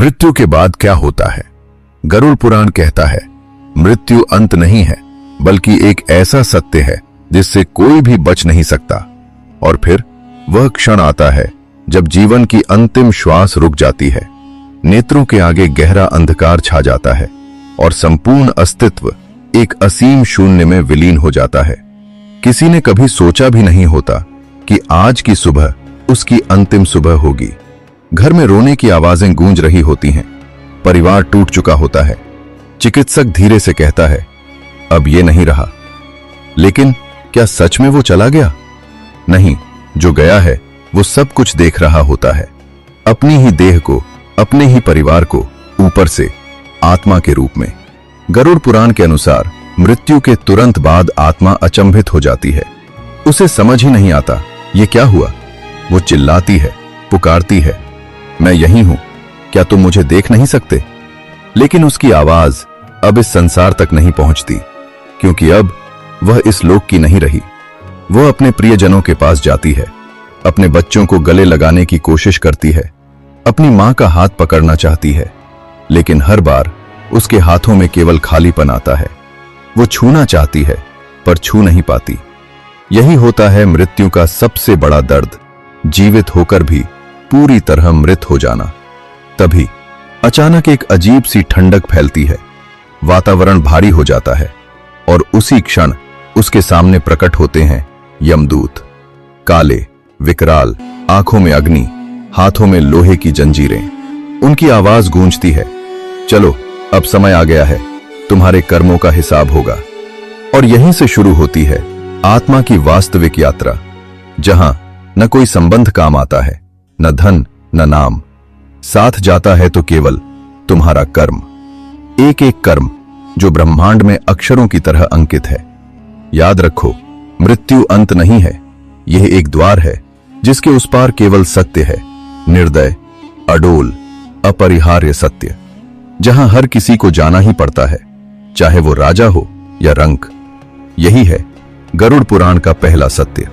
मृत्यु के बाद क्या होता है? गरुड़ पुराण कहता है, मृत्यु अंत नहीं है, बल्कि एक ऐसा सत्य है जिससे कोई भी बच नहीं सकता। और फिर वह क्षण आता है जब जीवन की अंतिम श्वास रुक जाती है, नेत्रों के आगे गहरा अंधकार छा जाता है और संपूर्ण अस्तित्व एक असीम शून्य में विलीन हो जाता है। किसी ने कभी सोचा भी नहीं होता कि आज की सुबह उसकी अंतिम सुबह होगी। घर में रोने की आवाजें गूंज रही होती हैं, परिवार टूट चुका होता है, चिकित्सक धीरे से कहता है, अब ये नहीं रहा। लेकिन क्या सच में वो चला गया? नहीं, जो गया है वो सब कुछ देख रहा होता है, अपनी ही देह को, अपने ही परिवार को, ऊपर से आत्मा के रूप में। गरुड़ पुराण के अनुसार मृत्यु के तुरंत बाद आत्मा अचंभित हो जाती है। उसे समझ ही नहीं आता ये क्या हुआ। वो चिल्लाती है, पुकारती है, मैं यहीं हूं, क्या तुम मुझे देख नहीं सकते? लेकिन उसकी आवाज अब इस संसार तक नहीं पहुंचती, क्योंकि अब वह इस लोक की नहीं रही। वह अपने प्रियजनों के पास जाती है, अपने बच्चों को गले लगाने की कोशिश करती है, अपनी मां का हाथ पकड़ना चाहती है, लेकिन हर बार उसके हाथों में केवल खालीपन आता है। वो छूना चाहती है पर छू नहीं पाती। यही होता है मृत्यु का सबसे बड़ा दर्द, जीवित होकर भी पूरी तरह मृत हो जाना। तभी अचानक एक अजीब सी ठंडक फैलती है, वातावरण भारी हो जाता है और उसी क्षण उसके सामने प्रकट होते हैं यमदूत। काले, विकराल, आंखों में अग्नि, हाथों में लोहे की जंजीरें। उनकी आवाज गूंजती है, चलो अब समय आ गया है, तुम्हारे कर्मों का हिसाब होगा। और यहीं से शुरू होती है आत्मा की वास्तविक यात्रा, जहां न कोई संबंध काम आता है, न धन न नाम। साथ जाता है तो केवल तुम्हारा कर्म, एक एक कर्म जो ब्रह्मांड में अक्षरों की तरह अंकित है। याद रखो, मृत्यु अंत नहीं है, यह एक द्वार है जिसके उस पार केवल सत्य है, निर्दय, अडोल, अपरिहार्य सत्य, जहां हर किसी को जाना ही पड़ता है, चाहे वो राजा हो या रंक। यही है गरुड़ पुराण का पहला सत्य।